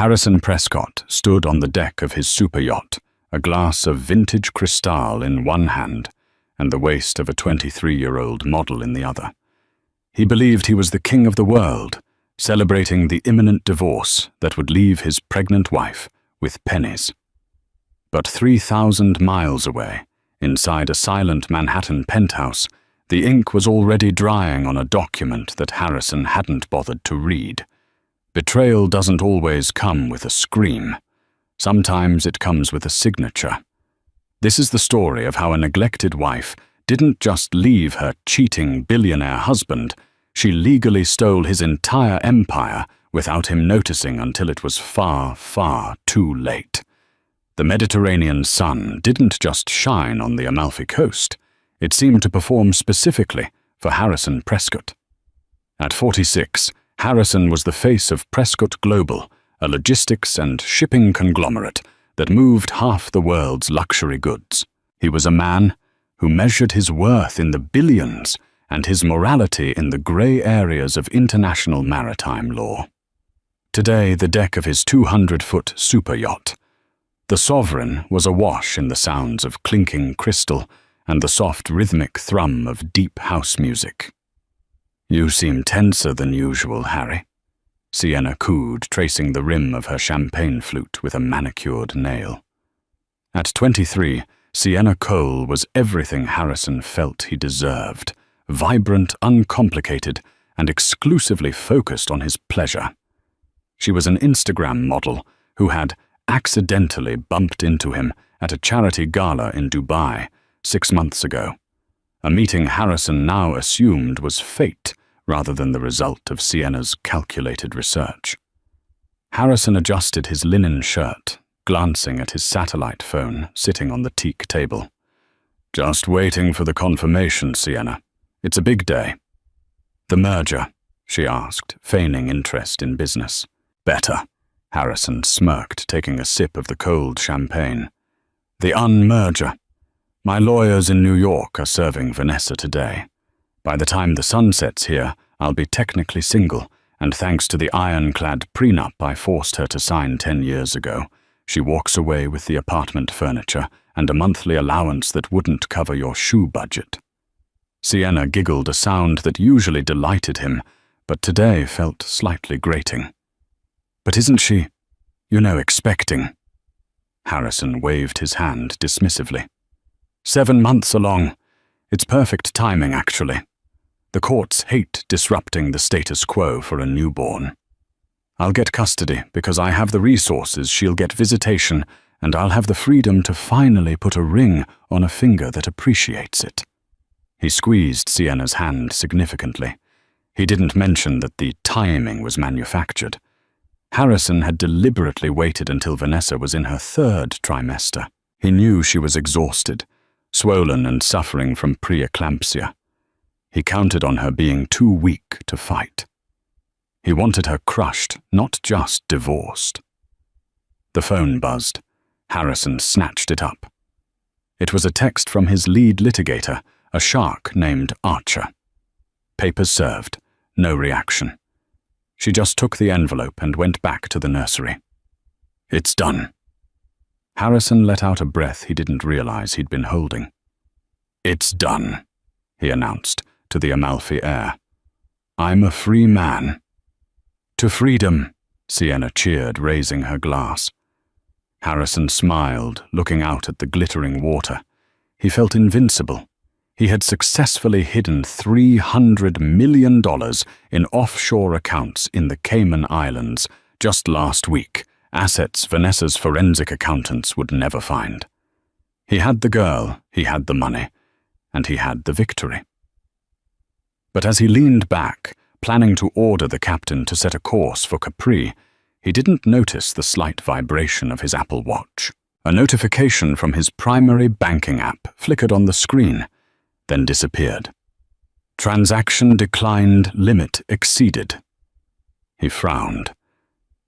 Harrison Prescott stood on the deck of his super yacht, a glass of vintage Cristal in one hand and the waist of a 23-year-old model in the other. He believed he was the king of the world, celebrating the imminent divorce that would leave his pregnant wife with pennies. But 3,000 miles away, inside a silent Manhattan penthouse, the ink was already drying on a document that Harrison hadn't bothered to read. Betrayal doesn't always come with a scream. Sometimes it comes with a signature. This is the story of how a neglected wife didn't just leave her cheating billionaire husband, she legally stole his entire empire without him noticing until it was far, far too late. The Mediterranean sun didn't just shine on the Amalfi Coast. It seemed to perform specifically for Harrison Prescott. At 46, Harrison was the face of Prescott Global, a logistics and shipping conglomerate that moved half the world's luxury goods. He was a man who measured his worth in the billions and his morality in the grey areas of international maritime law. Today, the deck of his 200-foot super yacht, the Sovereign, was awash in the sounds of clinking crystal and the soft rhythmic thrum of deep house music. "You seem tenser than usual, Harry," Sienna cooed, tracing the rim of her champagne flute with a manicured nail. At 23, Sienna Cole was everything Harrison felt he deserved, vibrant, uncomplicated, and exclusively focused on his pleasure. She was an Instagram model who had accidentally bumped into him at a charity gala in Dubai 6 months ago, a meeting Harrison now assumed was fate rather than the result of Sienna's calculated research. Harrison adjusted his linen shirt, glancing at his satellite phone sitting on the teak table. "Just waiting for the confirmation, Sienna. It's a big day." "The merger?" she asked, feigning interest in business. "Better," Harrison smirked, taking a sip of the cold champagne. "The unmerger. My lawyers in New York are serving Vanessa today. By the time the sun sets here, I'll be technically single, and thanks to the ironclad prenup I forced her to sign 10 years ago, she walks away with the apartment furniture and a monthly allowance that wouldn't cover your shoe budget." Sienna giggled, a sound that usually delighted him, but today felt slightly grating. "But isn't she, expecting?" Harrison waved his hand dismissively. 7 months along. It's perfect timing, actually. The courts hate disrupting the status quo for a newborn. I'll get custody because I have the resources, she'll get visitation, and I'll have the freedom to finally put a ring on a finger that appreciates it. He squeezed Sienna's hand significantly. He didn't mention that the timing was manufactured. Harrison had deliberately waited until Vanessa was in her 3rd trimester. He knew she was exhausted, swollen and suffering from preeclampsia. He counted on her being too weak to fight. He wanted her crushed, not just divorced. The phone buzzed. Harrison snatched it up. It was a text from his lead litigator, a shark named Archer. Papers served. No reaction. She just took the envelope and went back to the nursery. "It's done." Harrison let out a breath he didn't realize he'd been holding. "It's done," he announced to the Amalfi air. "I'm a free man." "To freedom," Sienna cheered, raising her glass. Harrison smiled, looking out at the glittering water. He felt invincible. He had successfully hidden $300 million in offshore accounts in the Cayman Islands just last week, assets Vanessa's forensic accountants would never find. He had the girl, he had the money, and he had the victory. But as he leaned back, planning to order the captain to set a course for Capri, he didn't notice the slight vibration of his Apple Watch. A notification from his primary banking app flickered on the screen, then disappeared. "Transaction declined, limit exceeded." He frowned.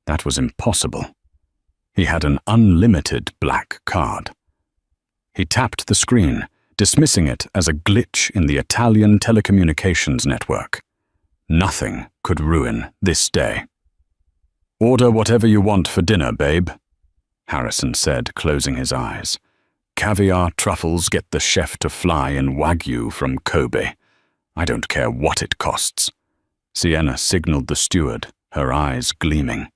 That was impossible. He had an unlimited black card. He tapped the screen, dismissing it as a glitch in the Italian telecommunications network. Nothing could ruin this day. "Order whatever you want for dinner, babe," Harrison said, closing his eyes. "Caviar truffles get the chef to fly in Wagyu from Kobe. I don't care what it costs." Sienna signaled the steward, her eyes gleaming.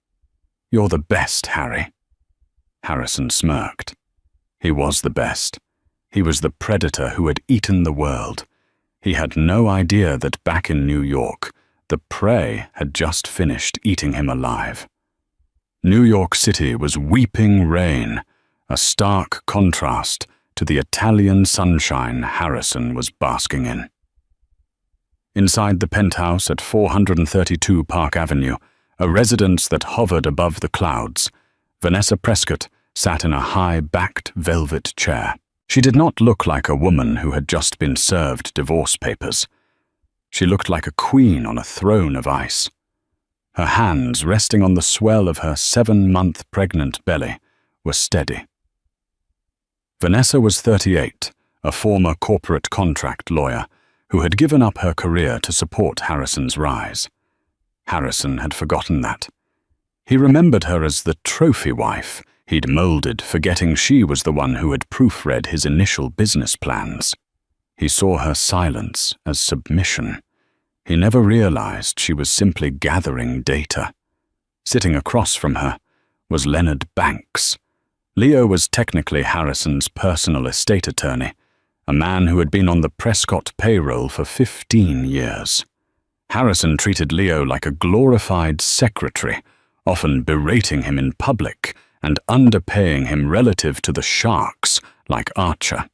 "You're the best, Harry." Harrison smirked. He was the best. He was the predator who had eaten the world. He had no idea that back in New York, the prey had just finished eating him alive. New York City was weeping rain, a stark contrast to the Italian sunshine Harrison was basking in. Inside the penthouse at 432 Park Avenue, a residence that hovered above the clouds, Vanessa Prescott sat in a high-backed velvet chair. She did not look like a woman who had just been served divorce papers. She looked like a queen on a throne of ice. Her hands, resting on the swell of her 7-month pregnant belly, were steady. Vanessa was 38, a former corporate contract lawyer who had given up her career to support Harrison's rise. Harrison had forgotten that. He remembered her as the trophy wife he'd molded, forgetting she was the one who had proofread his initial business plans. He saw her silence as submission. He never realized she was simply gathering data. Sitting across from her was Leonard Banks. Leo was technically Harrison's personal estate attorney, a man who had been on the Prescott payroll for 15 years. Harrison treated Leo like a glorified secretary, often berating him in public and underpaying him relative to the sharks like Archer.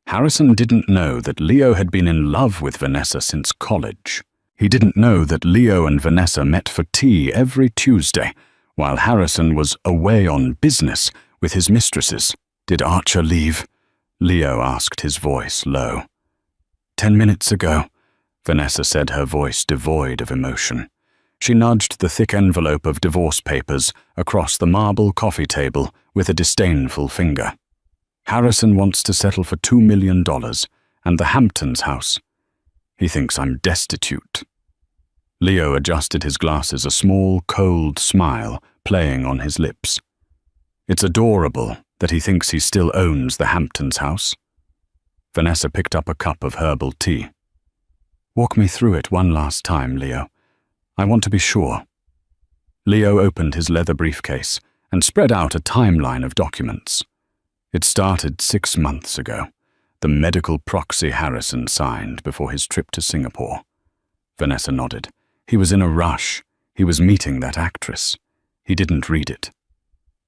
Harrison didn't know that Leo had been in love with Vanessa since college. He didn't know that Leo and Vanessa met for tea every Tuesday, while Harrison was away on business with his mistresses. "Did Archer leave?" Leo asked, his voice low. 10 minutes ago," Vanessa said, her voice devoid of emotion. She nudged the thick envelope of divorce papers across the marble coffee table with a disdainful finger. "Harrison wants to settle for $2 million and the Hamptons house. He thinks I'm destitute." Leo adjusted his glasses, a small, cold smile playing on his lips. "It's adorable that he thinks he still owns the Hamptons house." Vanessa picked up a cup of herbal tea. "Walk me through it one last time, Leo. I want to be sure." Leo opened his leather briefcase and spread out a timeline of documents. It started 6 months ago, the medical proxy Harrison signed before his trip to Singapore. Vanessa nodded. He was in a rush. He was meeting that actress. He didn't read it.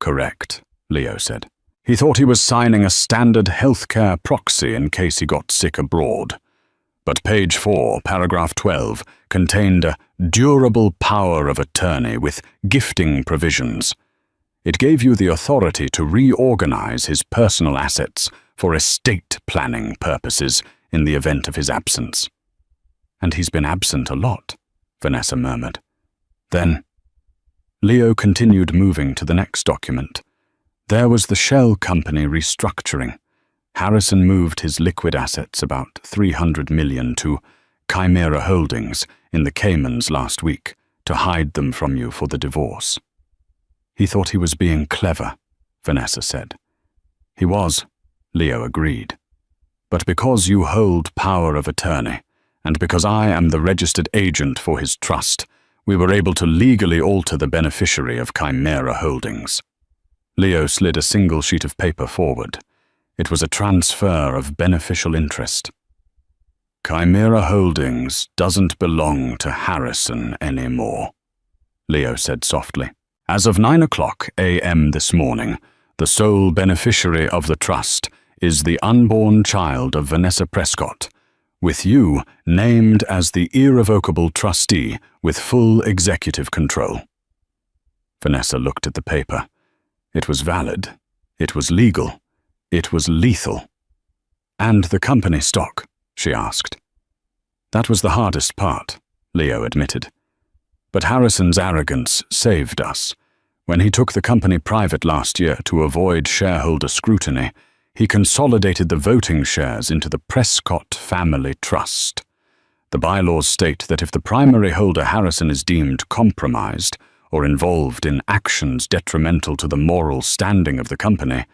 "Correct," Leo said. "He thought he was signing a standard healthcare proxy in case he got sick abroad. But page 4, paragraph 12, contained a durable power of attorney with gifting provisions. It gave you the authority to reorganize his personal assets for estate planning purposes in the event of his absence." "And he's been absent a lot," Vanessa murmured. "Then..." Leo continued, moving to the next document. There was the shell company restructuring. Harrison moved his liquid assets, about $300 million, to Chimera Holdings in the Caymans last week to hide them from you for the divorce. "He thought he was being clever," Vanessa said. "He was," Leo agreed. "But because you hold power of attorney, and because I am the registered agent for his trust, we were able to legally alter the beneficiary of Chimera Holdings." Leo slid a single sheet of paper forward. It was a transfer of beneficial interest. "Chimera Holdings doesn't belong to Harrison anymore," Leo said softly. "As of 9 a.m. this morning, the sole beneficiary of the trust is the unborn child of Vanessa Prescott, with you named as the irrevocable trustee with full executive control." Vanessa looked at the paper. It was valid. It was legal. It was lethal. "And the company stock?" she asked. "That was the hardest part," Leo admitted. "But Harrison's arrogance saved us. When he took the company private last year to avoid shareholder scrutiny, he consolidated the voting shares into the Prescott Family Trust. The bylaws state that if the primary holder Harrison is deemed compromised, or involved in actions detrimental to the moral standing of the company,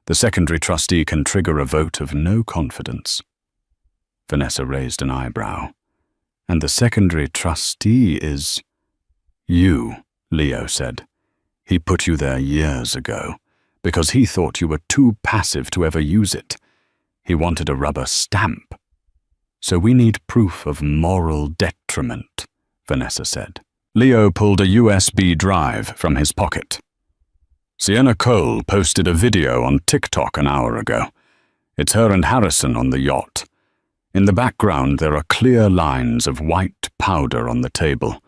the secondary trustee can trigger a vote of no confidence. Vanessa raised an eyebrow. And the secondary trustee is... You, Leo said. He put you there years ago, because he thought you were too passive to ever use it. He wanted a rubber stamp. So we need proof of moral detriment, Vanessa said. Leo pulled a USB drive from his pocket. Sienna Cole posted a video on TikTok an hour ago. It's her and Harrison on the yacht. In the background, there are clear lines of white powder on the table,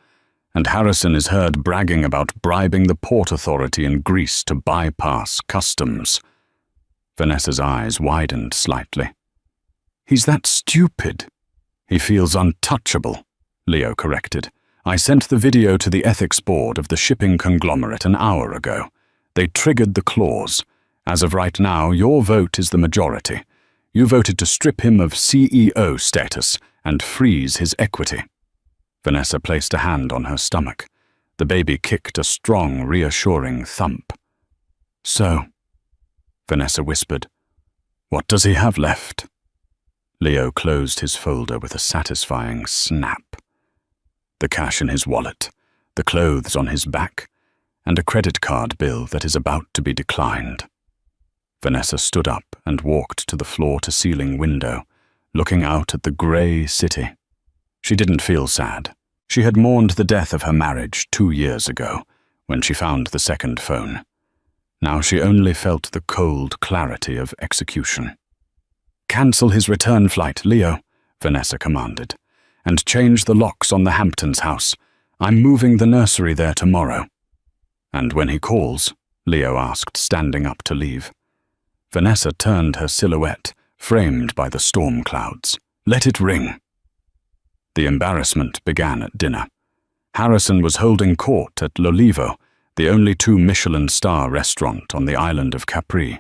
and Harrison is heard bragging about bribing the port authority in Greece to bypass customs. Vanessa's eyes widened slightly. He's that stupid. He feels untouchable, Leo corrected. I sent the video to the ethics board of the shipping conglomerate an hour ago. They triggered the clause. As of right now, your vote is the majority. You voted to strip him of CEO status and freeze his equity. Vanessa placed a hand on her stomach. The baby kicked a strong, reassuring thump. So, Vanessa whispered, what does he have left? Leo closed his folder with a satisfying snap. The cash in his wallet, the clothes on his back, and a credit card bill that is about to be declined. Vanessa stood up and walked to the floor-to-ceiling window, looking out at the grey city. She didn't feel sad. She had mourned the death of her marriage 2 years ago, when she found the second phone. Now she only felt the cold clarity of execution. Cancel his return flight, Leo, Vanessa commanded, and change the locks on the Hamptons house. I'm moving the nursery there tomorrow. And when he calls, Leo asked, standing up to leave. Vanessa turned her silhouette, framed by the storm clouds. Let it ring. The embarrassment began at dinner. Harrison was holding court at L'Olivo, the only 2 Michelin-star restaurant on the island of Capri.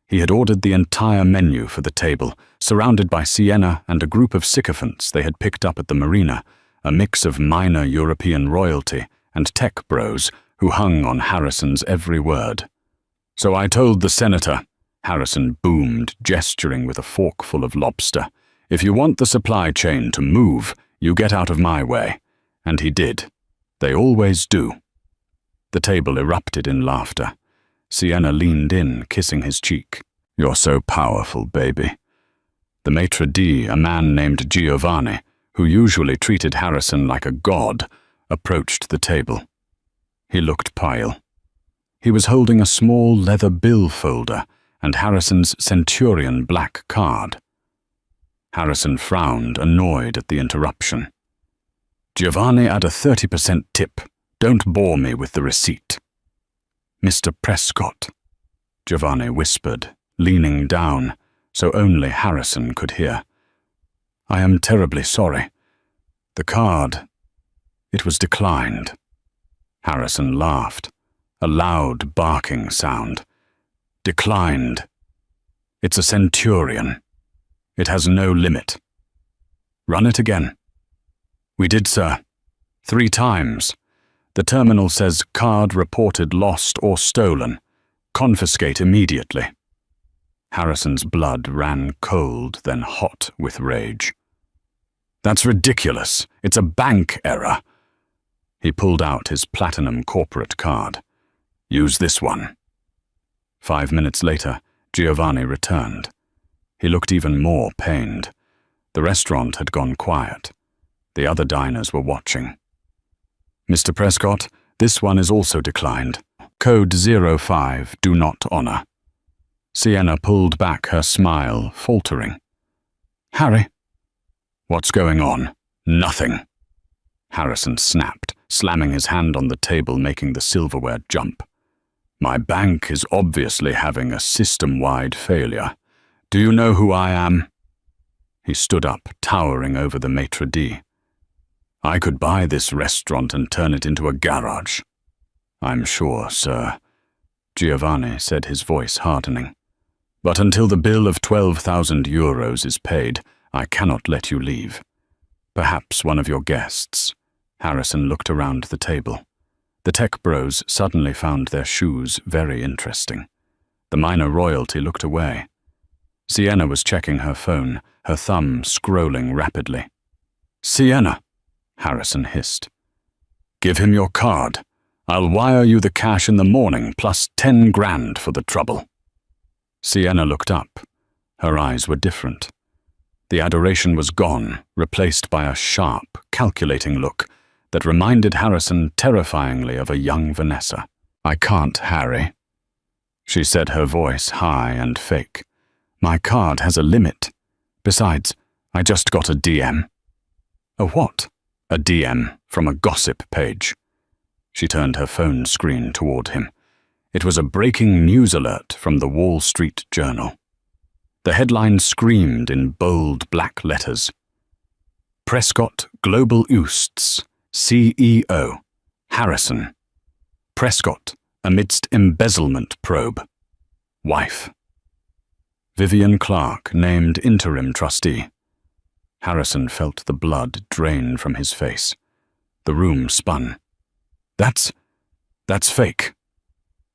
He had ordered the entire menu for the table, surrounded by Sienna and a group of sycophants they had picked up at the marina, a mix of minor European royalty and tech bros who hung on Harrison's every word. So I told the senator, Harrison boomed, gesturing with a forkful of lobster, if you want the supply chain to move, you get out of my way. And he did. They always do. The table erupted in laughter. Sienna leaned in, kissing his cheek. You're so powerful, baby. The maitre d', a man named Giovanni, who usually treated Harrison like a god, approached the table. He looked pale. He was holding a small leather bill folder and Harrison's Centurion black card. Harrison frowned, annoyed at the interruption. Giovanni add a 30% tip. Don't bore me with the receipt. Mr. Prescott, Giovanni whispered, leaning down, so only Harrison could hear. I am terribly sorry. The card, it was declined. Harrison laughed, a loud barking sound. Declined. It's a Centurion. It has no limit. Run it again. We did, sir. 3 times. The terminal says card reported lost or stolen. Confiscate immediately. Harrison's blood ran cold, then hot with rage. That's ridiculous. It's a bank error. He pulled out his platinum corporate card. Use this one. 5 minutes later, Giovanni returned. He looked even more pained. The restaurant had gone quiet. The other diners were watching. Mr. Prescott, this one is also declined. Code 05, do not honor. Sienna pulled back her smile, faltering. Harry? What's going on? Nothing. Harrison snapped, slamming his hand on the table, making the silverware jump. My bank is obviously having a system-wide failure. Do you know who I am? He stood up, towering over the maitre d'. I could buy this restaurant and turn it into a garage. I'm sure, sir, Giovanni said, his voice hardening. But until the bill of 12,000 euros is paid, I cannot let you leave. Perhaps one of your guests. Harrison looked around the table. The tech bros suddenly found their shoes very interesting. The minor royalty looked away. Sienna was checking her phone, her thumb scrolling rapidly. "Sienna," Harrison hissed. "Give him your card. I'll wire you the cash in the morning plus 10 grand for the trouble." Sienna looked up. Her eyes were different. The adoration was gone, replaced by a sharp, calculating look that reminded Harrison terrifyingly of a young Vanessa. "I can't, Harry," she said, her voice high and fake. "My card has a limit. Besides, I just got a DM." "A what?" "A DM from a gossip page." She turned her phone screen toward him. It was a breaking news alert from the Wall Street Journal. The headline screamed in bold black letters. "Prescott Global Oosts, CEO, Harrison. Prescott amidst embezzlement probe. Wife. Vivian Clark named interim trustee." Harrison felt the blood drain from his face. The room spun. That's fake.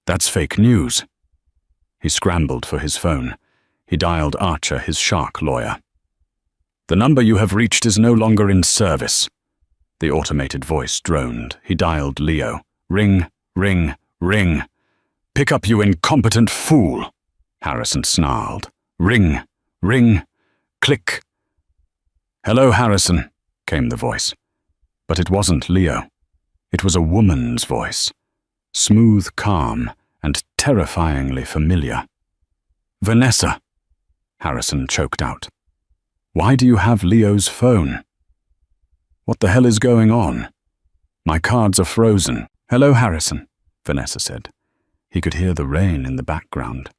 That's fake news." He scrambled for his phone. He dialed Archer, his shark lawyer. "The number you have reached is no longer in service." The automated voice droned. He dialed Leo. "Ring, ring, ring. Pick up, you incompetent fool," Harrison snarled. "Ring, ring, click." "Hello, Harrison," came the voice. But it wasn't Leo. It was a woman's voice, smooth, calm, and terrifyingly familiar. "Vanessa," Harrison choked out. "Why do you have Leo's phone?" "What the hell is going on? My cards are frozen." "Hello, Harrison," Vanessa said. He could hear the rain in the background.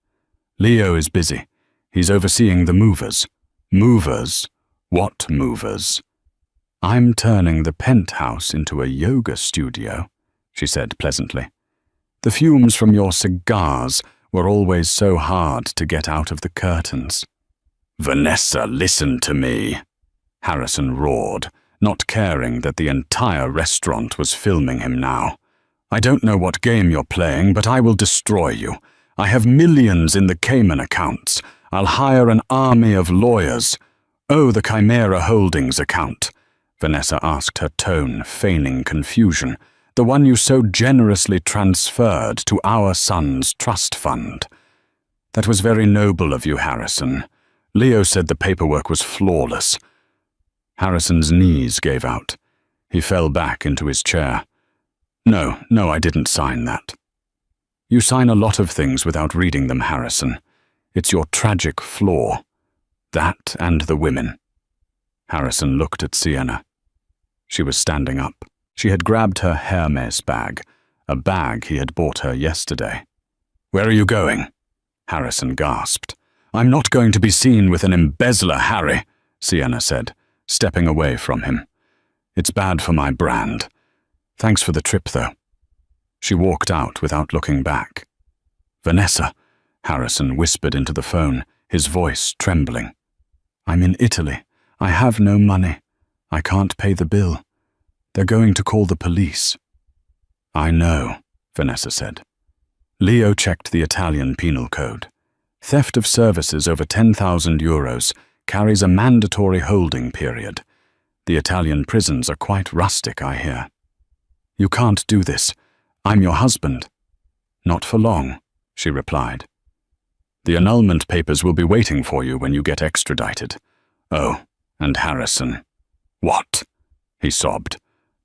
"Leo is busy. He's overseeing the movers." "Movers? What movers?" "I'm turning the penthouse into a yoga studio," she said pleasantly. "The fumes from your cigars were always so hard to get out of the curtains." "Vanessa, listen to me," Harrison roared, not caring that the entire restaurant was filming him now. "I don't know what game you're playing, but I will destroy you. I have millions in the Cayman accounts. I'll hire an army of lawyers." "Oh, the Chimera Holdings account," Vanessa asked, her tone feigning confusion. "The one you so generously transferred to our son's trust fund." "That was very noble of you, Harrison. Leo said the paperwork was flawless." Harrison's knees gave out. He fell back into his chair. No, I didn't sign that." "You sign a lot of things without reading them, Harrison. It's your tragic flaw. That and the women." Harrison looked at Sienna. She was standing up. She had grabbed her Hermes bag, a bag he had bought her yesterday. "Where are you going?" Harrison gasped. "I'm not going to be seen with an embezzler, Harry," Sienna said, stepping away from him. "It's bad for my brand. Thanks for the trip, though." She walked out without looking back. "Vanessa," Harrison whispered into the phone, his voice trembling. "I'm in Italy. I have no money. I can't pay the bill. They're going to call the police." "I know," Vanessa said. Leo checked the Italian penal code. Theft of services over 10,000 euros carries a mandatory holding period. The Italian prisons are quite rustic, I hear. "You can't do this. I'm your husband." "Not for long," she replied. "The annulment papers will be waiting for you when you get extradited." "Oh, and Harrison." "What?" he sobbed.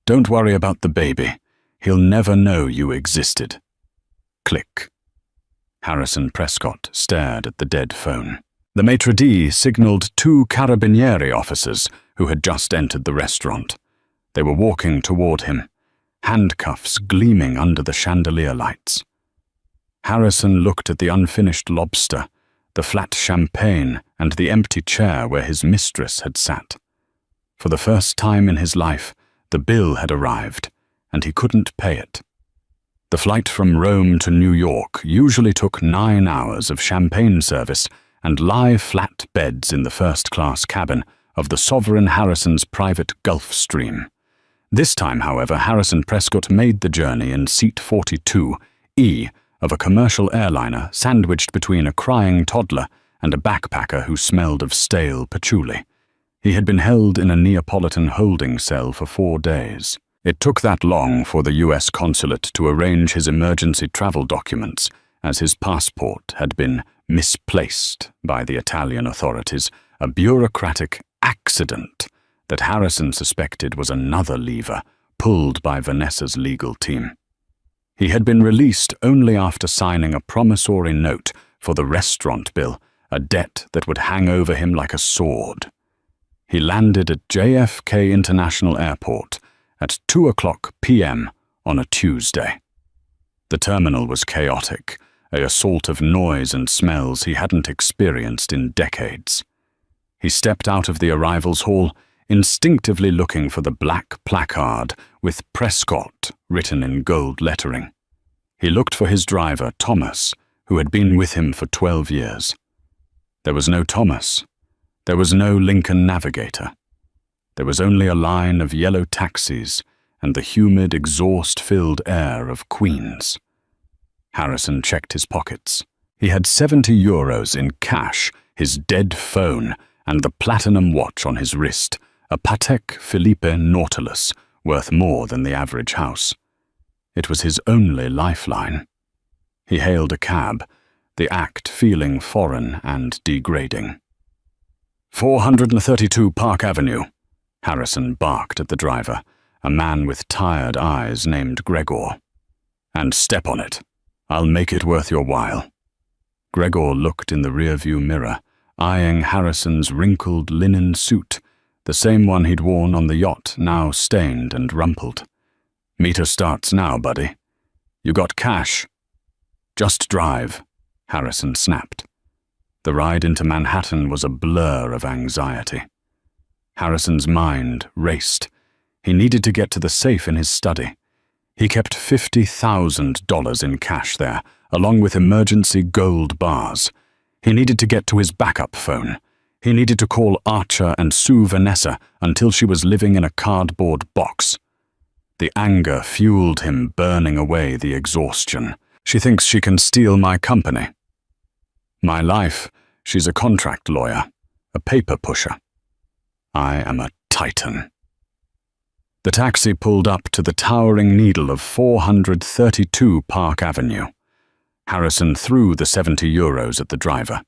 "Don't worry about the baby. He'll never know you existed." Click. Harrison Prescott stared at the dead phone. The maitre d' signaled 2 carabinieri officers who had just entered the restaurant. They were walking toward him, handcuffs gleaming under the chandelier lights. Harrison looked at the unfinished lobster, the flat champagne, and the empty chair where his mistress had sat. For the first time in his life, the bill had arrived, and he couldn't pay it. The flight from Rome to New York usually took 9 hours of champagne service and lie-flat beds in the first-class cabin of the Sovereign Harrison's private Gulfstream. This time, however, Harrison Prescott made the journey in seat 42E of a commercial airliner sandwiched between a crying toddler and a backpacker who smelled of stale patchouli. He had been held in a Neapolitan holding cell for 4 days. It took that long for the U.S. consulate to arrange his emergency travel documents, as his passport had been misplaced by the Italian authorities, a bureaucratic accident that Harrison suspected was another lever pulled by Vanessa's legal team. He had been released only after signing a promissory note for the restaurant bill, a debt that would hang over him like a sword. He landed at JFK International Airport at 2:00 p.m. on a Tuesday. The terminal was chaotic, an assault of noise and smells he hadn't experienced in decades. He stepped out of the arrivals hall, instinctively looking for the black placard with Prescott written in gold lettering. He looked for his driver, Thomas, who had been with him for 12 years. There was no Thomas. There was no Lincoln Navigator. There was only a line of yellow taxis and the humid, exhaust-filled air of Queens. Harrison checked his pockets. He had €70 in cash, his dead phone, and the platinum watch on his wrist, a Patek Philippe Nautilus, worth more than the average house. It was his only lifeline. He hailed a cab, the act feeling foreign and degrading. 432 Park Avenue, Harrison barked at the driver, a man with tired eyes named Gregor. And step on it. I'll make it worth your while. Gregor looked in the rearview mirror, eyeing Harrison's wrinkled linen suit, the same one he'd worn on the yacht, now stained and rumpled. Meter starts now, buddy. You got cash? Just drive, Harrison snapped. The ride into Manhattan was a blur of anxiety. Harrison's mind raced. He needed to get to the safe in his study. He kept $50,000 in cash there, along with emergency gold bars. He needed to get to his backup phone. He needed to call Archer and sue Vanessa until she was living in a cardboard box. The anger fueled him, burning away the exhaustion. She thinks she can steal my company. My life, she's a contract lawyer, a paper pusher. I am a titan. The taxi pulled up to the towering needle of 432 Park Avenue. Harrison threw the €70 at the driver.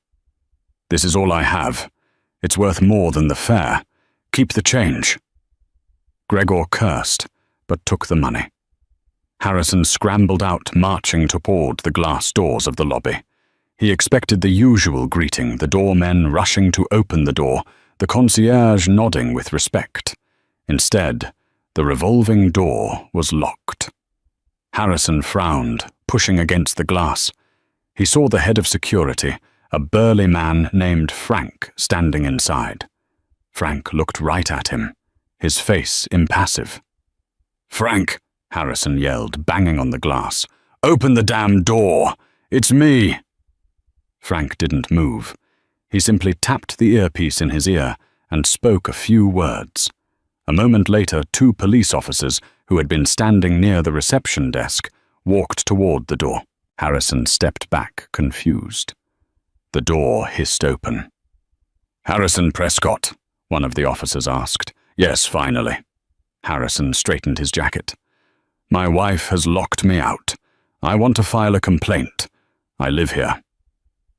This is all I have. It's worth more than the fare. Keep the change. Gregor cursed, but took the money. Harrison scrambled out, marching toward the glass doors of the lobby. He expected the usual greeting, the doormen rushing to open the door, the concierge nodding with respect. Instead, the revolving door was locked. Harrison frowned, pushing against the glass. He saw the head of security, a burly man named Frank, standing inside. Frank looked right at him, his face impassive. "Frank," Harrison yelled, banging on the glass. "Open the damn door! It's me!" Frank didn't move. He simply tapped the earpiece in his ear and spoke a few words. A moment later, 2 police officers, who had been standing near the reception desk, walked toward the door. Harrison stepped back, confused. The door hissed open. "Harrison Prescott?" one of the officers asked. "Yes, finally." Harrison straightened his jacket. "My wife has locked me out. I want to file a complaint. I live here."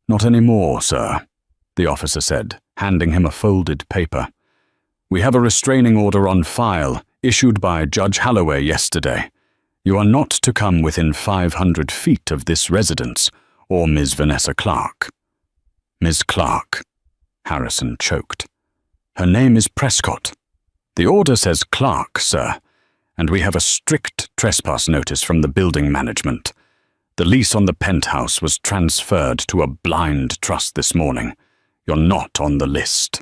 "Not anymore, sir," the officer said, handing him a folded paper. "We have a restraining order on file, issued by Judge Holloway yesterday. You are not to come within 500 feet of this residence, or Ms. Vanessa Clark." "Ms. Clark," Harrison choked. "Her name is Prescott. The order says Clark, sir, and we have a strict trespass notice from the building management. The lease on the penthouse was transferred to a blind trust this morning. You're not on the list."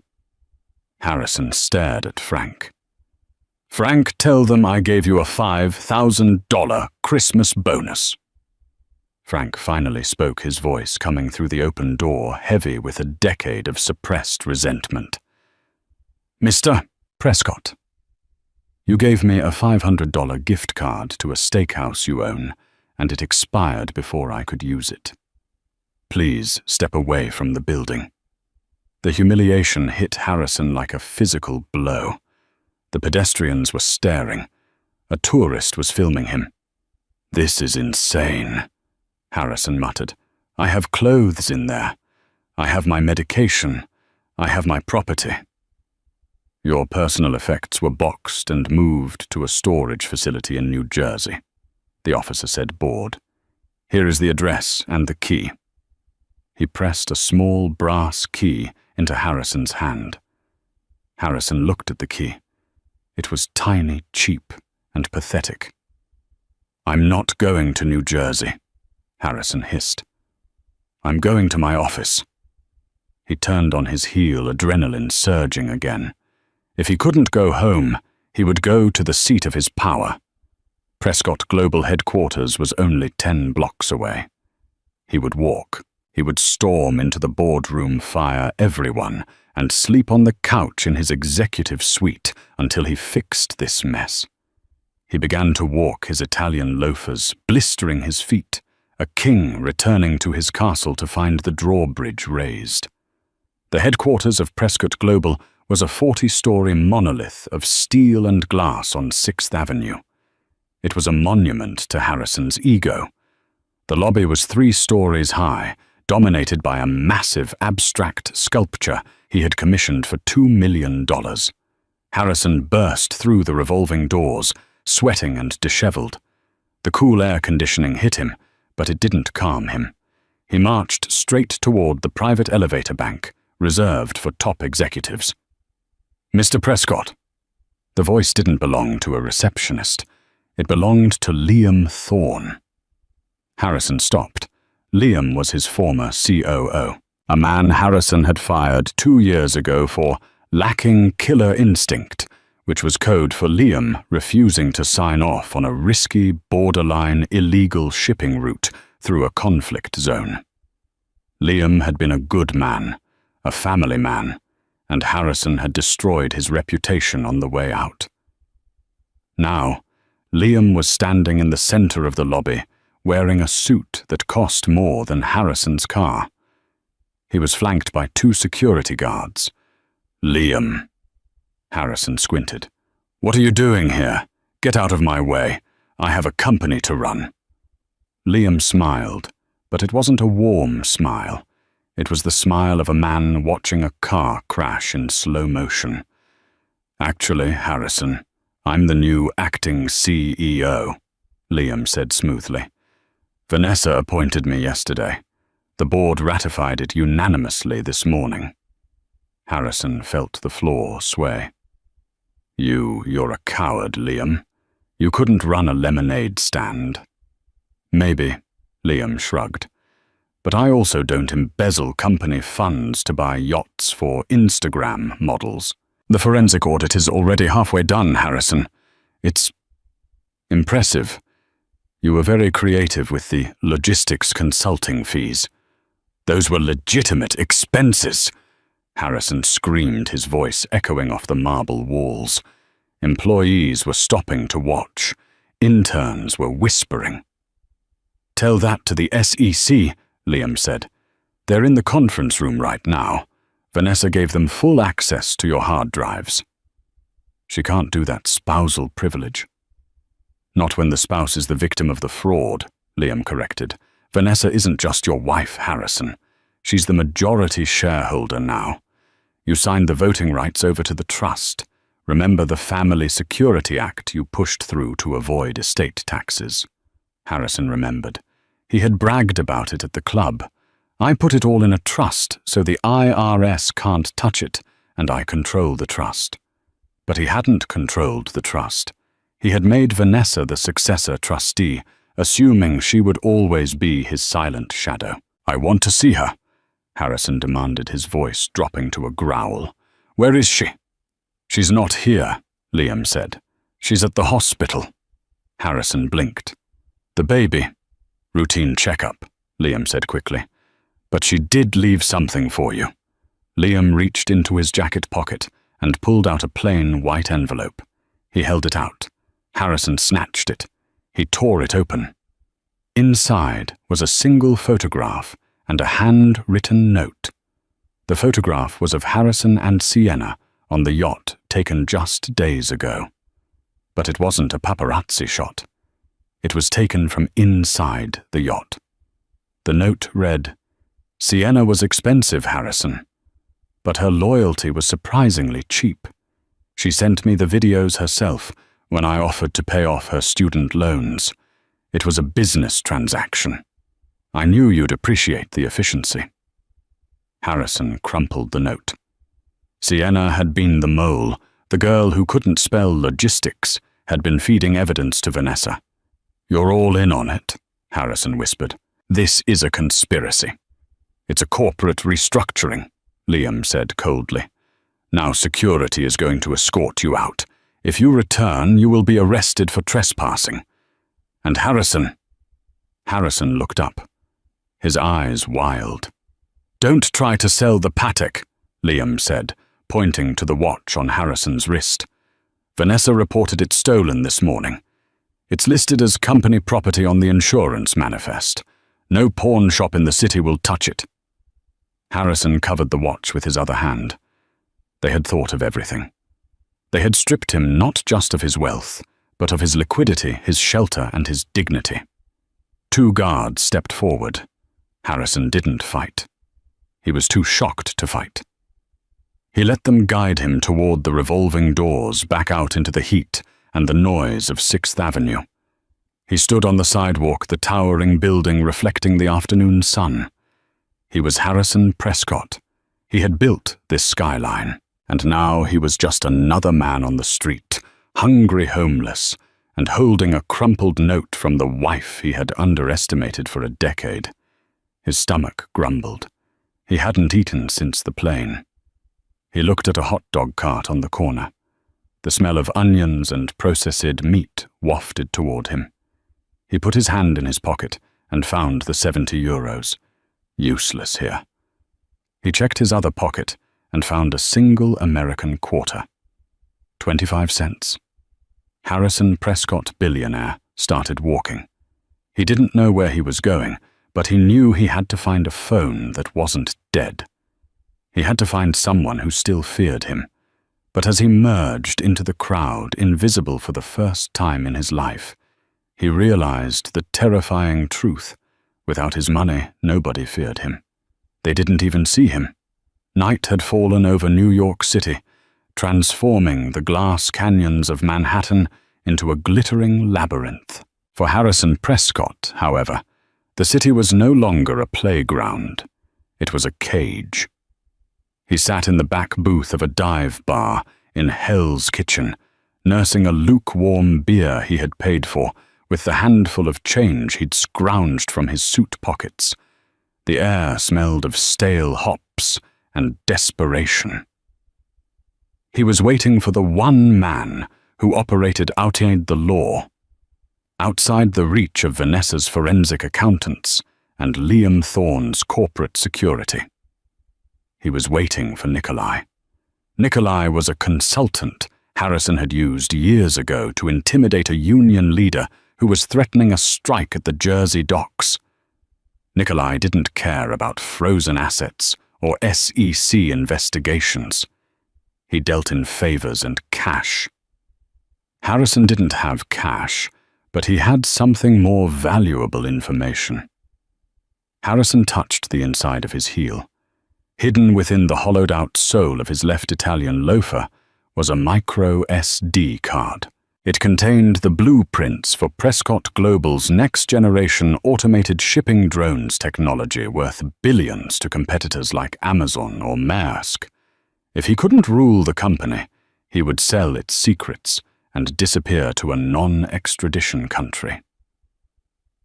Harrison stared at Frank. "Frank, tell them I gave you a $5,000 Christmas bonus." Frank finally spoke, his voice coming through the open door, heavy with a decade of suppressed resentment. "Mr. Prescott, You gave me a $500 gift card to a steakhouse you own, and it expired before I could use it. Please step away from the building." The humiliation hit Harrison like a physical blow. The pedestrians were staring. A tourist was filming him. "This is insane," Harrison muttered. "I have clothes in there. I have my medication. I have my property." "Your personal effects were boxed and moved to a storage facility in New Jersey," the officer said, bored. "Here is the address and the key." He pressed a small brass key into Harrison's hand. Harrison looked at the key. It was tiny, cheap, and pathetic. "I'm not going to New Jersey," Harrison hissed. "I'm going to my office." He turned on his heel, adrenaline surging again. If he couldn't go home, he would go to the seat of his power. Prescott Global Headquarters was only 10 blocks away. He would walk. He would storm into the boardroom, fire everyone, and sleep on the couch in his executive suite until he fixed this mess. He began to walk his Italian loafers, blistering his feet, a king returning to his castle to find the drawbridge raised. The headquarters of Prescott Global was a 40-story monolith of steel and glass on 6th Avenue. It was a monument to Harrison's ego. The lobby was 3 stories high, dominated by a massive abstract sculpture he had commissioned for $2 million. Harrison burst through the revolving doors, sweating and disheveled. The cool air conditioning hit him, but it didn't calm him. He marched straight toward the private elevator bank, reserved for top executives. "Mr. Prescott." The voice didn't belong to a receptionist. It belonged to Liam Thorne. Harrison stopped. Liam was his former COO, a man Harrison had fired 2 years ago for lacking killer instinct, which was code for Liam refusing to sign off on a risky, borderline illegal shipping route through a conflict zone. Liam had been a good man, a family man, and Harrison had destroyed his reputation on the way out. Now, Liam was standing in the center of the lobby, wearing a suit that cost more than Harrison's car. He was flanked by 2 security guards. "Liam." Harrison squinted. "What are you doing here? Get out of my way. I have a company to run." Liam smiled, but it wasn't a warm smile. It was the smile of a man watching a car crash in slow motion. "Actually, Harrison, I'm the new acting CEO," Liam said smoothly. "Vanessa appointed me yesterday. The board ratified it unanimously this morning." Harrison felt the floor sway. You're a coward, Liam. You couldn't run a lemonade stand." "Maybe," Liam shrugged. "But I also don't embezzle company funds to buy yachts for Instagram models. The forensic audit is already halfway done, Harrison. It's impressive. You were very creative with the logistics consulting fees. Those were legitimate expenses." Harrison screamed, his voice echoing off the marble walls. Employees were stopping to watch. Interns were whispering. "Tell that to the SEC," Liam said. "They're in the conference room right now. Vanessa gave them full access to your hard drives." "She can't do that spousal privilege." "Not when the spouse is the victim of the fraud," Liam corrected. "Vanessa isn't just your wife, Harrison. She's the majority shareholder now. You signed the voting rights over to the trust. Remember the Family Security Act you pushed through to avoid estate taxes?" Harrison remembered. He had bragged about it at the club. "I put it all in a trust so the IRS can't touch it, and I control the trust." But he hadn't controlled the trust. He had made Vanessa the successor trustee, assuming she would always be his silent shadow. "I want to see her," Harrison demanded, his voice dropping to a growl. "Where is she?" "She's not here," Liam said. "She's at the hospital." Harrison blinked. "The baby?" "Routine checkup," Liam said quickly. "But she did leave something for you." Liam reached into his jacket pocket and pulled out a plain white envelope. He held it out. Harrison snatched it. He tore it open. Inside was a single photograph and a hand-written note. The photograph was of Harrison and Sienna on the yacht taken just days ago. But it wasn't a paparazzi shot. It was taken from inside the yacht. The note read, "Sienna was expensive, Harrison, but her loyalty was surprisingly cheap. She sent me the videos herself when I offered to pay off her student loans. It was a business transaction. I knew you'd appreciate the efficiency." Harrison crumpled the note. Sienna had been the mole. The girl who couldn't spell logistics had been feeding evidence to Vanessa. "You're all in on it," Harrison whispered. "This is a conspiracy." "It's a corporate restructuring," Liam said coldly. "Now security is going to escort you out. If you return, you will be arrested for trespassing. And Harrison..." Harrison looked up, his eyes wild. "Don't try to sell the Patek," Liam said, pointing to the watch on Harrison's wrist. "Vanessa reported it stolen this morning. It's listed as company property on the insurance manifest. No pawn shop in the city will touch it." Harrison covered the watch with his other hand. They had thought of everything. They had stripped him not just of his wealth, but of his liquidity, his shelter, and his dignity. 2 guards stepped forward. Harrison didn't fight. He was too shocked to fight. He let them guide him toward the revolving doors back out into the heat and the noise of 6th Avenue. He stood on the sidewalk, the towering building reflecting the afternoon sun. He was Harrison Prescott. He had built this skyline, and now he was just another man on the street, hungry, homeless, and holding a crumpled note from the wife he had underestimated for a decade. His stomach grumbled. He hadn't eaten since the plane. He looked at a hot dog cart on the corner. The smell of onions and processed meat wafted toward him. He put his hand in his pocket and found the 70 euros. Useless here. He checked his other pocket and found a single American quarter. 25 cents. Harrison Prescott, billionaire, started walking. He didn't know where he was going, but he knew he had to find a phone that wasn't dead. He had to find someone who still feared him. But as he merged into the crowd, invisible for the first time in his life, he realized the terrifying truth. Without his money, nobody feared him. They didn't even see him. Night had fallen over New York City, transforming the glass canyons of Manhattan into a glittering labyrinth. For Harrison Prescott, however, the city was no longer a playground. It was a cage. He sat in the back booth of a dive bar in Hell's Kitchen, nursing a lukewarm beer he had paid for, with the handful of change he'd scrounged from his suit pockets. The air smelled of stale hops and desperation. He was waiting for the one man who operated outside the law, outside the reach of Vanessa's forensic accountants and Liam Thorne's corporate security. He was waiting for Nikolai. Nikolai was a consultant Harrison had used years ago to intimidate a union leader who was threatening a strike at the Jersey docks. Nikolai didn't care about frozen assets or SEC investigations. He dealt in favors and cash. Harrison didn't have cash, but he had something more valuable information. Harrison touched the inside of his heel. Hidden within the hollowed-out sole of his left Italian loafer was a micro SD card. It contained the blueprints for Prescott Global's next-generation automated shipping drones technology worth billions to competitors like Amazon or Maersk. If he couldn't rule the company, he would sell its secrets and disappear to a non-extradition country.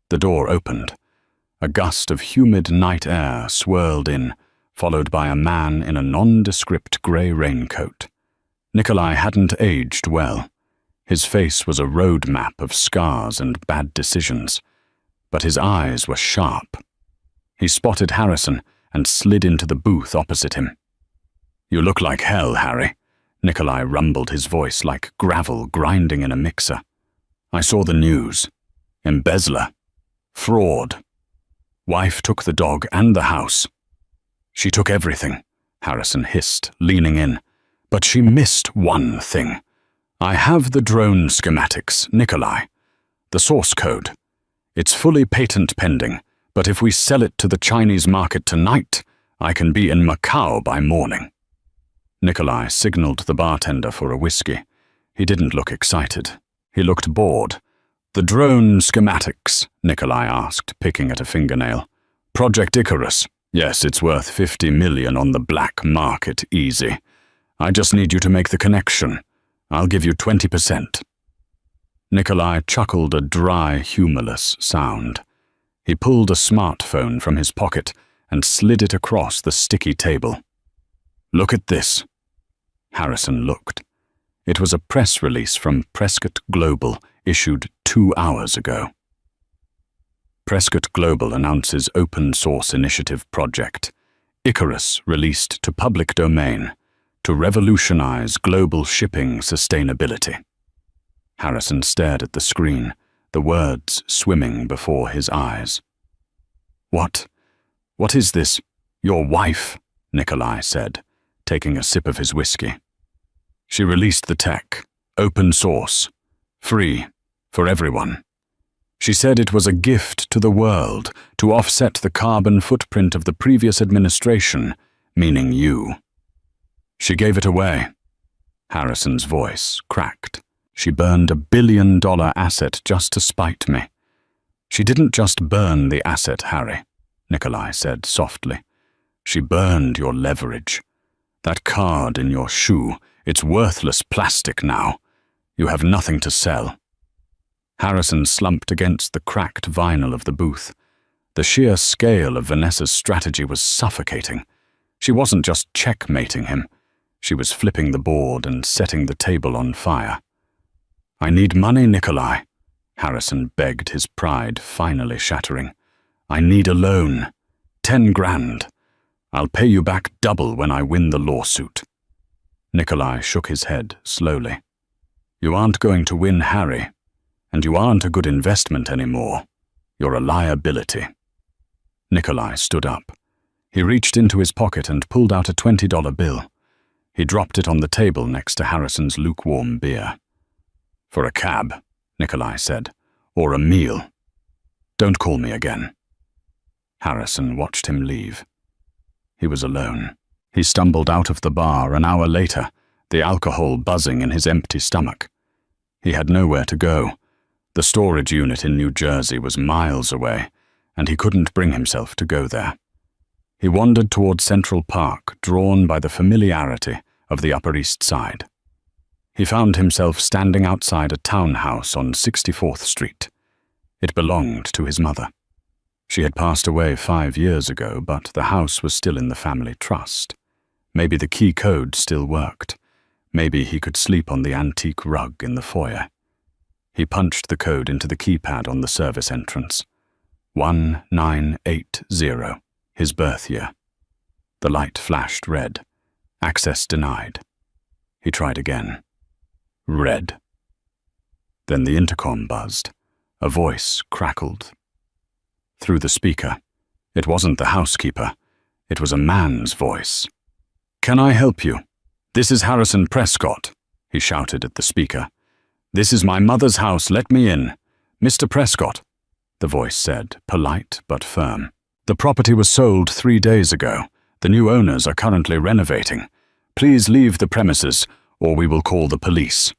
The door opened. A gust of humid night air swirled in, followed by a man in a nondescript grey raincoat. Nikolai hadn't aged well. His face was a road map of scars and bad decisions, but his eyes were sharp. He spotted Harrison and slid into the booth opposite him. "You look like hell, Harry. Nikolai rumbled, his voice like gravel grinding in a mixer. "I saw the news. Embezzler. Fraud. Wife took the dog and the house." "She took everything," Harrison hissed, leaning in. "But she missed one thing. I have the drone schematics, Nikolai. The source code. It's fully patent pending, but if we sell it to the Chinese market tonight, I can be in Macau by morning." Nikolai signaled the bartender for a whiskey. He didn't look excited. He looked bored. "The drone schematics?" Nikolai asked, picking at a fingernail. "Project Icarus. Yes, it's worth 50 million on the black market, easy. I just need you to make the connection. I'll give you 20%. Nikolai chuckled a dry, humorless sound. He pulled a smartphone from his pocket and slid it across the sticky table. "Look at this." Harrison looked. It was a press release from Prescott Global, issued 2 hours ago. Prescott Global announces open source initiative project, Icarus, released to public domain, to revolutionize global shipping sustainability. Harrison stared at the screen, the words swimming before his eyes. What is this? Your wife?" Nikolai said, taking a sip of his whiskey. "She released the tech, open source, free, for everyone. She said it was a gift to the world to offset the carbon footprint of the previous administration, meaning you. She gave it away." Harrison's voice cracked. "She burned $1 billion asset just to spite me." "She didn't just burn the asset, Harry," Nikolai said softly. "She burned your leverage. That card in your shoe, it's worthless plastic now. You have nothing to sell." Harrison slumped against the cracked vinyl of the booth. The sheer scale of Vanessa's strategy was suffocating. She wasn't just checkmating him. She was flipping the board and setting the table on fire. "I need money, Nikolai," Harrison begged, his pride finally shattering. "I need a loan. 10 grand. I'll pay you back double when I win the lawsuit." Nikolai shook his head slowly. "You aren't going to win, Harry. And you aren't a good investment anymore. You're a liability." Nikolai stood up. He reached into his pocket and pulled out a $20 bill. He dropped it on the table next to Harrison's lukewarm beer. "For a cab," Nikolai said, "or a meal. Don't call me again." Harrison watched him leave. He was alone. He stumbled out of the bar an hour later, the alcohol buzzing in his empty stomach. He had nowhere to go. The storage unit in New Jersey was miles away, and he couldn't bring himself to go there. He wandered toward Central Park, drawn by the familiarity of the Upper East Side. He found himself standing outside a townhouse on 64th Street. It belonged to his mother. She had passed away 5 years ago, but the house was still in the family trust. Maybe the key code still worked. Maybe he could sleep on the antique rug in the foyer. He punched the code into the keypad on the service entrance. 1980, his birth year. The light flashed red. Access denied. He tried again. Red. Then the intercom buzzed. A voice crackled. Through the speaker. It wasn't the housekeeper. It was a man's voice. "Can I help you? This is Harrison Prescott," he shouted at the speaker. "This is my mother's house, let me in. Mr. Prescott," the voice said, polite but firm. "The property was sold 3 days ago. The new owners are currently renovating. Please leave the premises, or we will call the police."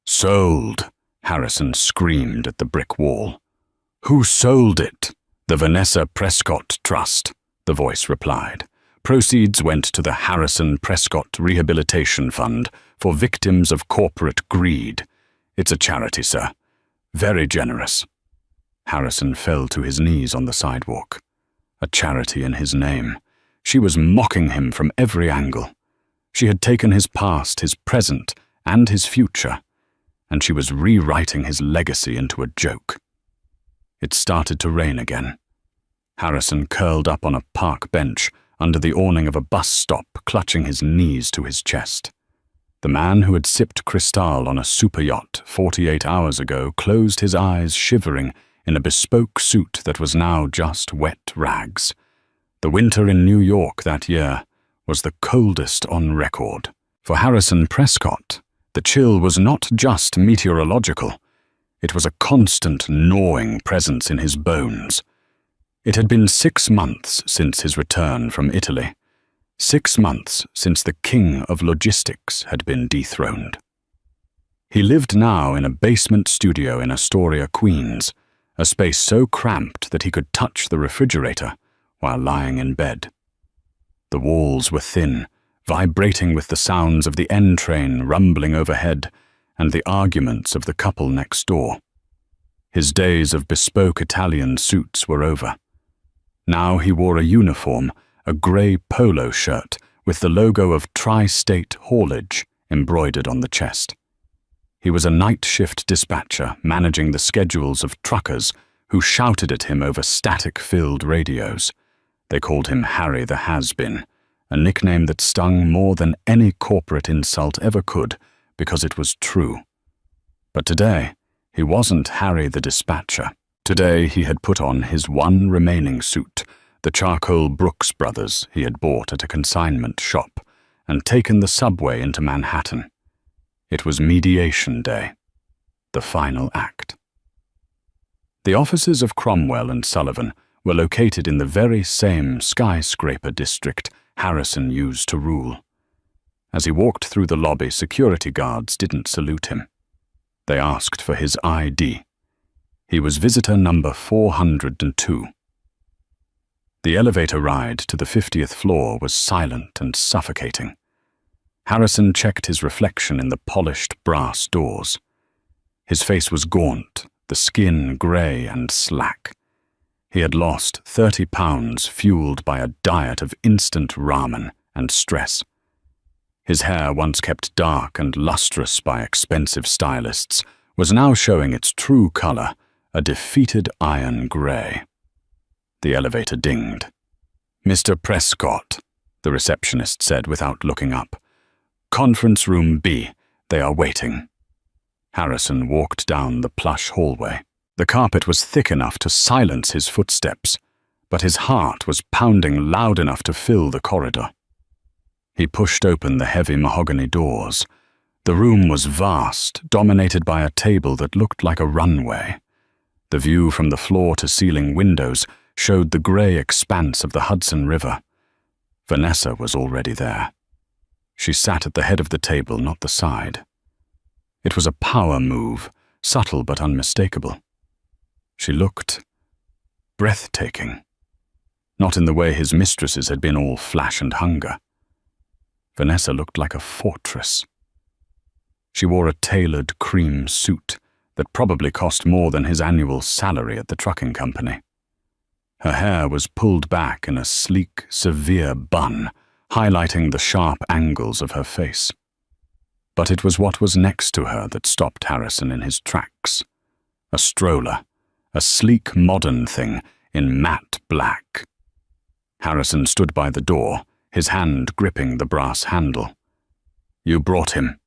"Sold," Harrison screamed at the brick wall. "Who sold it?" "The Vanessa Prescott Trust," the voice replied. "Proceeds went to the Harrison Prescott Rehabilitation Fund for victims of corporate greed. It's a charity, sir. Very generous." Harrison fell to his knees on the sidewalk. A charity in his name. She was mocking him from every angle. She had taken his past, his present, and his future, and she was rewriting his legacy into a joke. It started to rain again. Harrison curled up on a park bench under the awning of a bus stop, clutching his knees to his chest. The man who had sipped Cristal on a super yacht 48 hours ago closed his eyes, shivering in a bespoke suit that was now just wet rags. The winter in New York that year was the coldest on record. For Harrison Prescott, the chill was not just meteorological. It was a constant gnawing presence in his bones. It had been 6 months since his return from Italy. 6 months since the king of logistics had been dethroned. He lived now in a basement studio in Astoria, Queens, a space so cramped that he could touch the refrigerator while lying in bed. The walls were thin, vibrating with the sounds of the N train rumbling overhead and the arguments of the couple next door. His days of bespoke Italian suits were over. Now he wore a uniform, a grey polo shirt with the logo of Tri-State Haulage embroidered on the chest. He was a night shift dispatcher managing the schedules of truckers who shouted at him over static-filled radios. They called him Harry the Has-Been, a nickname that stung more than any corporate insult ever could because it was true. But today, he wasn't Harry the dispatcher. Today he had put on his one remaining suit, the charcoal Brooks Brothers he had bought at a consignment shop, and taken the subway into Manhattan. It was mediation day, the final act. The offices of Cromwell and Sullivan were located in the very same skyscraper district Harrison used to rule. As he walked through the lobby, security guards didn't salute him. They asked for his ID. He was visitor number 402. The elevator ride to the 50th floor was silent and suffocating. Harrison checked his reflection in the polished brass doors. His face was gaunt, the skin grey and slack. He had lost 30 pounds fueled by a diet of instant ramen and stress. His hair, once kept dark and lustrous by expensive stylists, was now showing its true colour, a defeated iron grey. The elevator dinged. "Mr. Prescott," the receptionist said without looking up. "Conference room B. They are waiting." Harrison walked down the plush hallway. The carpet was thick enough to silence his footsteps, but his heart was pounding loud enough to fill the corridor. He pushed open the heavy mahogany doors. The room was vast, dominated by a table that looked like a runway. The view from the floor-to-ceiling windows showed the grey expanse of the Hudson River. Vanessa was already there. She sat at the head of the table, not the side. It was a power move, subtle but unmistakable. She looked breathtaking, not in the way his mistresses had been all flash and hunger. Vanessa looked like a fortress. She wore a tailored cream suit that probably cost more than his annual salary at the trucking company. Her hair was pulled back in a sleek, severe bun, highlighting the sharp angles of her face. But it was what was next to her that stopped Harrison in his tracks. A stroller, a sleek modern thing in matte black. Harrison stood by the door, his hand gripping the brass handle. "You brought him."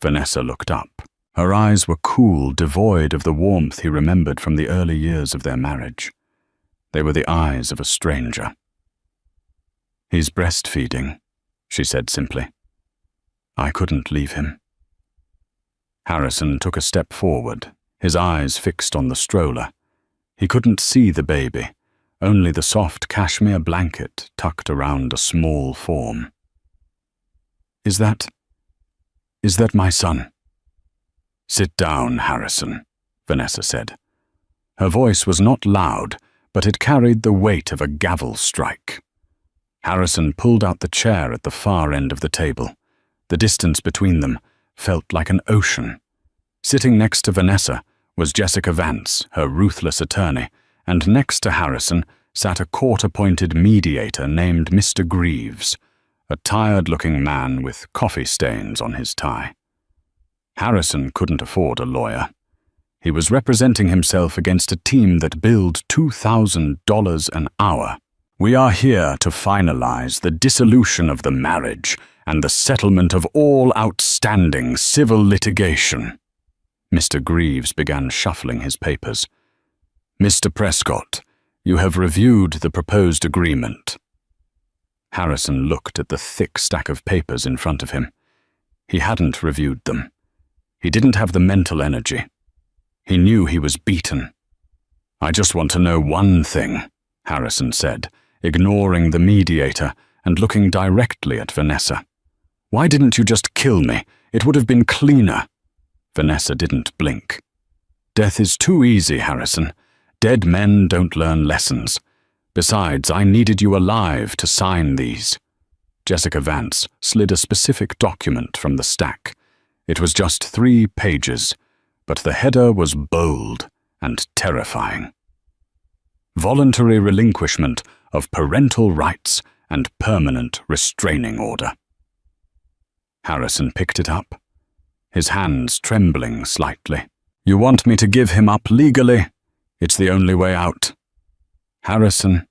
Vanessa looked up. Her eyes were cool, devoid of the warmth he remembered from the early years of their marriage. They were the eyes of a stranger. "He's breastfeeding," she said simply. "I couldn't leave him." Harrison took a step forward, his eyes fixed on the stroller. He couldn't see the baby, only the soft cashmere blanket tucked around a small form. Is that my son?" "Sit down, Harrison," Vanessa said. Her voice was not loud, but it carried the weight of a gavel strike. Harrison pulled out the chair at the far end of the table. The distance between them felt like an ocean. Sitting next to Vanessa was Jessica Vance, her ruthless attorney, and next to Harrison sat a court-appointed mediator named Mr. Greaves, a tired-looking man with coffee stains on his tie. Harrison couldn't afford a lawyer. He was representing himself against a team that billed $2,000 an hour. "We are here to finalize the dissolution of the marriage and the settlement of all outstanding civil litigation." Mr. Greaves began shuffling his papers. "Mr. Prescott, you have reviewed the proposed agreement." Harrison looked at the thick stack of papers in front of him. He hadn't reviewed them. He didn't have the mental energy. He knew he was beaten. "I just want to know one thing," Harrison said, ignoring the mediator and looking directly at Vanessa. "Why didn't you just kill me? It would have been cleaner." Vanessa didn't blink. "Death is too easy, Harrison. Dead men don't learn lessons. Besides, I needed you alive to sign these." Jessica Vance slid a specific document from the stack. It was just 3 pages, but the header was bold and terrifying. "Voluntary relinquishment of parental rights and permanent restraining order." Harrison picked it up, his hands trembling slightly. "You want me to give him up legally? It's the only way out." "Harrison,"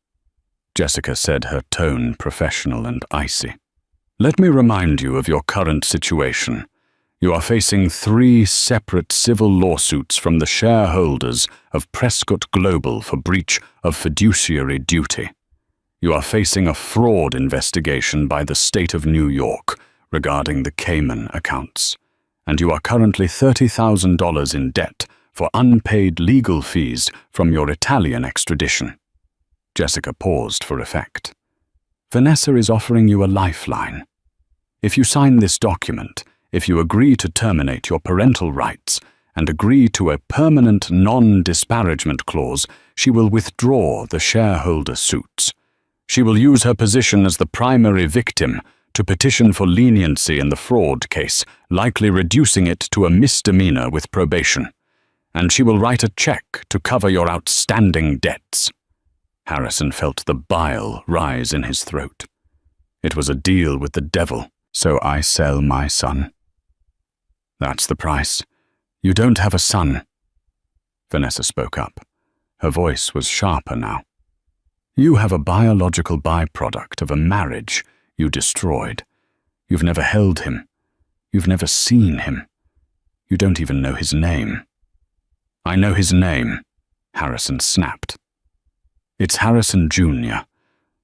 Jessica said, her tone professional and icy, "let me remind you of your current situation. You are facing 3 separate civil lawsuits from the shareholders of Prescott Global for breach of fiduciary duty. You are facing a fraud investigation by the state of New York regarding the Cayman accounts, and you are currently $30,000 in debt for unpaid legal fees from your Italian extradition." Jessica paused for effect. "Vanessa is offering you a lifeline. If you sign this document, if you agree to terminate your parental rights and agree to a permanent non-disparagement clause, she will withdraw the shareholder suits. She will use her position as the primary victim to petition for leniency in the fraud case, likely reducing it to a misdemeanor with probation. And she will write a check to cover your outstanding debts." Harrison felt the bile rise in his throat. It was a deal with the devil. "So I sell my son?" "That's the price. You don't have a son." Vanessa spoke up. Her voice was sharper now. "You have a biological byproduct of a marriage you destroyed. You've never held him. You've never seen him. You don't even know his name." "I know his name," Harrison snapped. "It's Harrison Jr.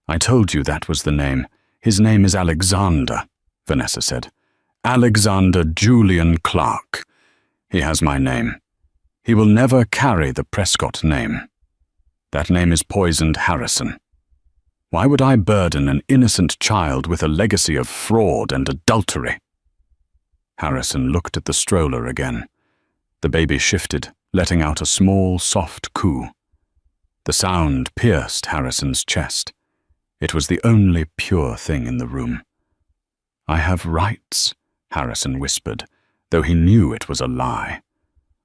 I told you that was the name. His name is Alexander," Vanessa said. "Alexander Julian Clark. He has my name. He will never carry the Prescott name. That name is poisoned Harrison. Why would I burden an innocent child with a legacy of fraud and adultery?" Harrison looked at the stroller again. The baby shifted, letting out a small, soft coo. The sound pierced Harrison's chest. It was the only pure thing in the room. "I have rights," Harrison whispered, though he knew it was a lie.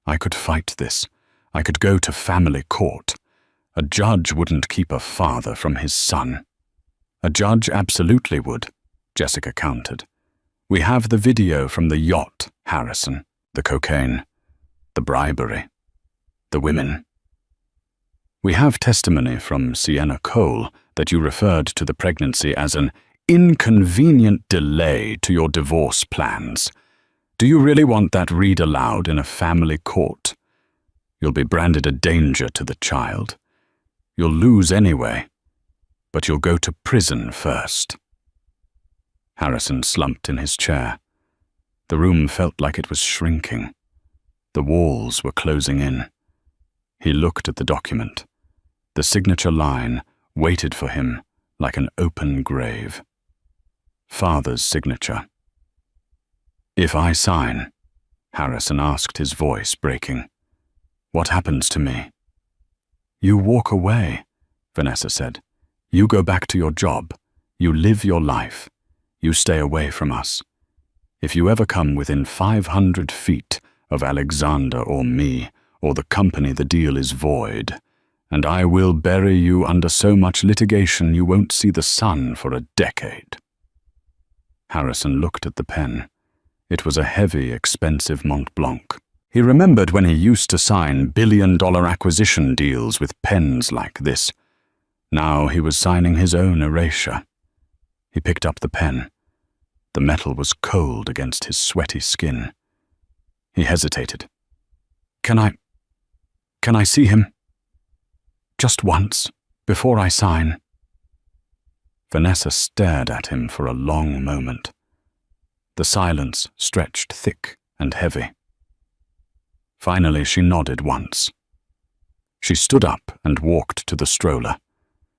"I could fight this. I could go to family court. A judge wouldn't keep a father from his son." "A judge absolutely would," Jessica countered. "We have the video from the yacht, Harrison. The cocaine, the bribery, the women. We have testimony from Sienna Cole that you referred to the pregnancy as an inconvenient delay to your divorce plans. Do you really want that read aloud in a family court? You'll be branded a danger to the child. You'll lose anyway, but you'll go to prison first." Harrison slumped in his chair. The room felt like it was shrinking. The walls were closing in. He looked at the document. The signature line waited for him like an open grave. Father's signature. "If I sign," Harrison asked, his voice breaking, "what happens to me?" "You walk away," Vanessa said. "You go back to your job. You live your life. You stay away from us. If you ever come within 500 feet of Alexander or me, or the company, the deal is void, and I will bury you under so much litigation you won't see the sun for a decade." Harrison looked at the pen. It was a heavy, expensive Mont Blanc. He remembered when he used to sign billion-dollar acquisition deals with pens like this. Now he was signing his own erasure. He picked up the pen. The metal was cold against his sweaty skin. He hesitated. Can I see him? Just once, before I sign." Vanessa stared at him for a long moment. The silence stretched thick and heavy. Finally, she nodded once. She stood up and walked to the stroller.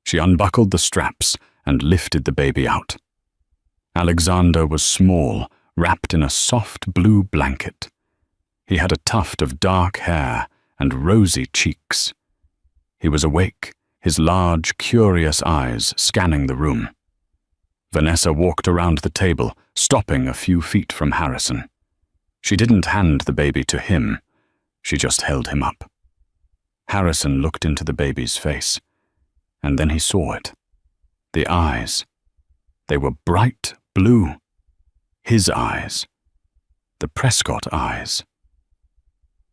She unbuckled the straps and lifted the baby out. Alexander was small, wrapped in a soft blue blanket. He had a tuft of dark hair and rosy cheeks. He was awake, his large, curious eyes scanning the room. Vanessa walked around the table, stopping a few feet from Harrison. She didn't hand the baby to him. She just held him up. Harrison looked into the baby's face, and then he saw it. The eyes. They were bright blue. His eyes. The Prescott eyes.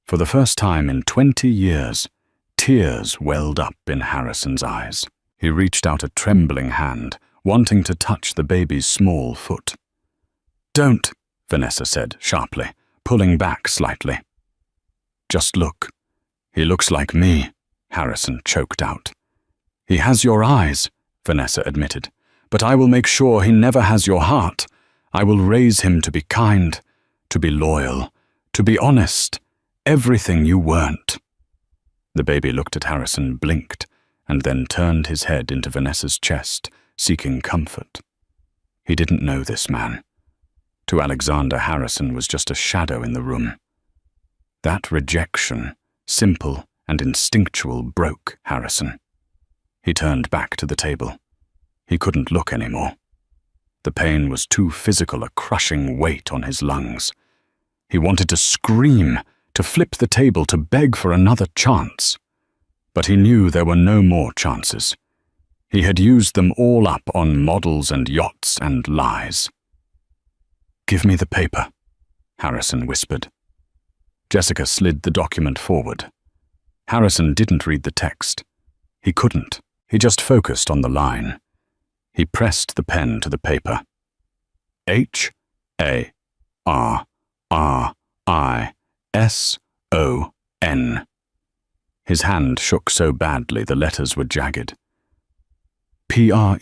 For the first time in 20 years, tears welled up in Harrison's eyes. He reached out a trembling hand, wanting to touch the baby's small foot. "Don't," Vanessa said sharply, pulling back slightly. "Just look. He looks like me," Harrison choked out. "He has your eyes," Vanessa admitted, "but I will make sure he never has your heart. I will raise him to be kind, to be loyal, to be honest, everything you weren't." The baby looked at Harrison, blinked, and then turned his head into Vanessa's chest, seeking comfort. He didn't know this man. To Alexander, Harrison was just a shadow in the room. That rejection, simple and instinctual, broke Harrison. He turned back to the table. He couldn't look anymore. The pain was too physical, a crushing weight on his lungs. He wanted to scream, to flip the table, to beg for another chance. But he knew there were no more chances. He had used them all up on models and yachts and lies. "Give me the paper," Harrison whispered. Jessica slid the document forward. Harrison didn't read the text. He couldn't. He just focused on the line. He pressed the pen to the paper. Harrison. His hand shook so badly the letters were jagged. Prescott.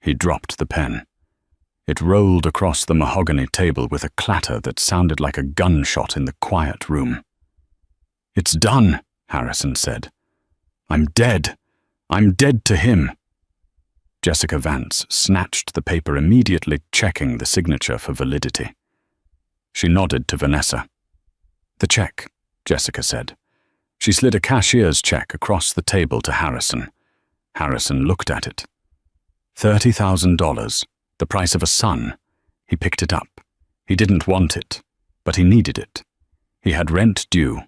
He dropped the pen. It rolled across the mahogany table with a clatter that sounded like a gunshot in the quiet room. "It's done," Harrison said. "I'm dead. I'm dead to him." Jessica Vance snatched the paper, immediately checking the signature for validity. She nodded to Vanessa. "The check," Jessica said. She slid a cashier's check across the table to Harrison. Harrison looked at it. $30,000, the price of a son. He picked it up. He didn't want it, but he needed it. He had rent due.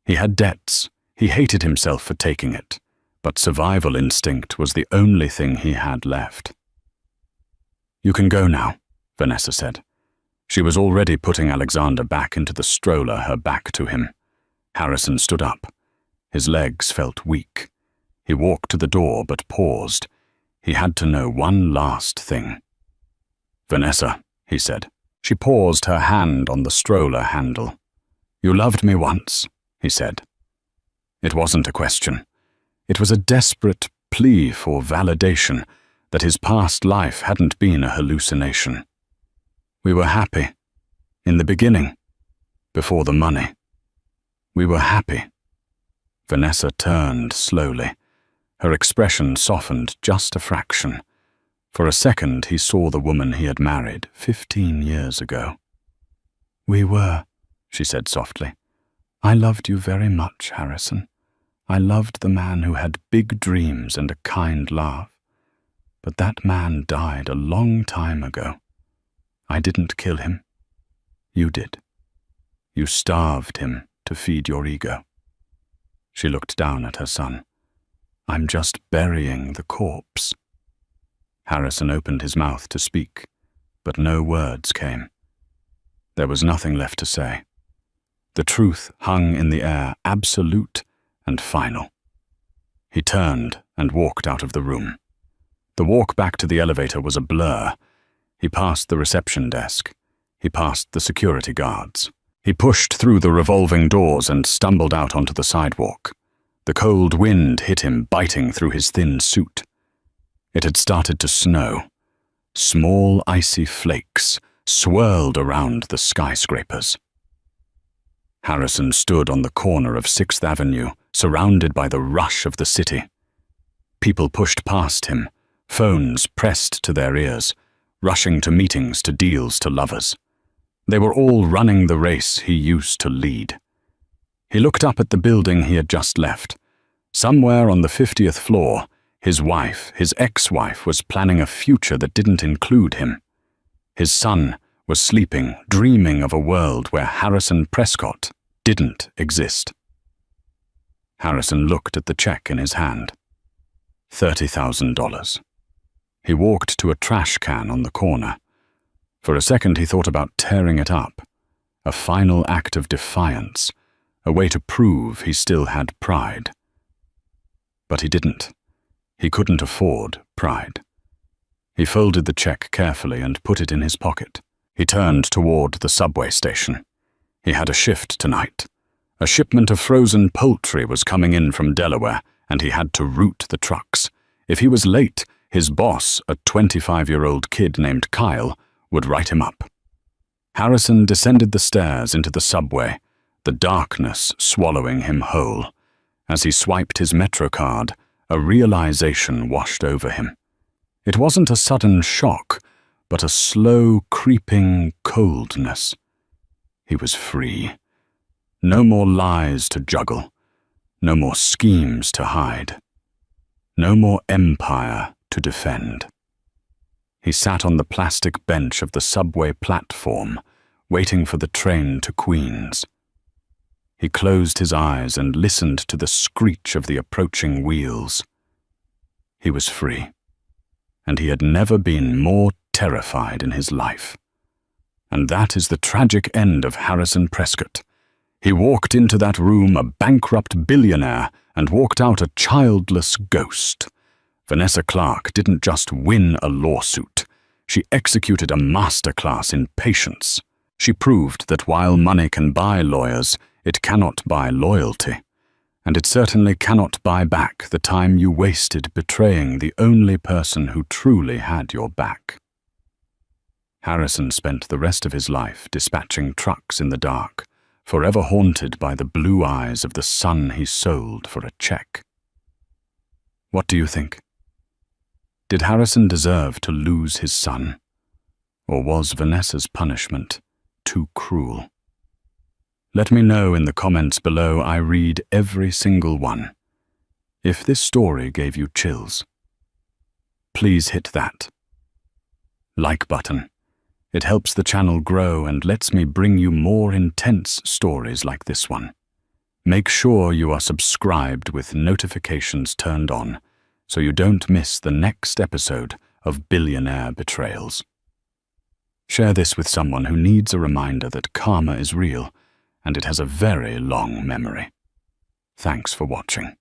He had debts. He hated himself for taking it, but survival instinct was the only thing he had left. "You can go now," Vanessa said. She was already putting Alexander back into the stroller, her back to him. Harrison stood up. His legs felt weak. He walked to the door but paused. He had to know one last thing. "Vanessa," he said. She paused, her hand on the stroller handle. "You loved me once," he said. It wasn't a question. It was a desperate plea for validation that his past life hadn't been a hallucination. "We were happy. In the beginning. Before the money. We were happy." Vanessa turned slowly. Her expression softened just a fraction. For a second he saw the woman he had married 15 years ago. "We were," she said softly. "I loved you very much, Harrison. I loved the man who had big dreams and a kind laugh. But that man died a long time ago. I didn't kill him. You did. You starved him to feed your ego." She looked down at her son. "I'm just burying the corpse." Harrison opened his mouth to speak, but no words came. There was nothing left to say. The truth hung in the air, absolute and final. He turned and walked out of the room. The walk back to the elevator was a blur. He passed the reception desk. He passed the security guards. He pushed through the revolving doors and stumbled out onto the sidewalk. The cold wind hit him, biting through his thin suit. It had started to snow. Small, icy flakes swirled around the skyscrapers. Harrison stood on the corner of 6th Avenue, surrounded by the rush of the city. People pushed past him, phones pressed to their ears, rushing to meetings, to deals, to lovers. They were all running the race he used to lead. He looked up at the building he had just left. Somewhere on the 50th floor, his wife, his ex-wife, was planning a future that didn't include him. His son was sleeping, dreaming of a world where Harrison Prescott didn't exist. Harrison looked at the check in his hand. $30,000. He walked to a trash can on the corner. For a second he thought about tearing it up, a final act of defiance, a way to prove he still had pride. But he didn't. He couldn't afford pride. He folded the check carefully and put it in his pocket. He turned toward the subway station. He had a shift tonight. A shipment of frozen poultry was coming in from Delaware, and he had to route the trucks. If he was late, his boss, a 25-year-old kid named Kyle, would write him up. Harrison descended the stairs into the subway, the darkness swallowing him whole. As he swiped his Metro card, a realization washed over him. It wasn't a sudden shock, but a slow, creeping coldness. He was free. No more lies to juggle. No more schemes to hide. No more empire to defend. He sat on the plastic bench of the subway platform, waiting for the train to Queens. He closed his eyes and listened to the screech of the approaching wheels. He was free, and he had never been more terrified in his life. And that is the tragic end of Harrison Prescott. He walked into that room a bankrupt billionaire and walked out a childless ghost. Vanessa Clark didn't just win a lawsuit. She executed a masterclass in patience. She proved that while money can buy lawyers, it cannot buy loyalty. And it certainly cannot buy back the time you wasted betraying the only person who truly had your back. Harrison spent the rest of his life dispatching trucks in the dark, forever haunted by the blue eyes of the son he sold for a check. What do you think? Did Harrison deserve to lose his son? Or was Vanessa's punishment too cruel? Let me know in the comments below. I read every single one. If this story gave you chills, please hit that like button. It helps the channel grow and lets me bring you more intense stories like this one. Make sure you are subscribed with notifications turned on so you don't miss the next episode of Billionaire Betrayals. Share this with someone who needs a reminder that karma is real and it has a very long memory. Thanks for watching.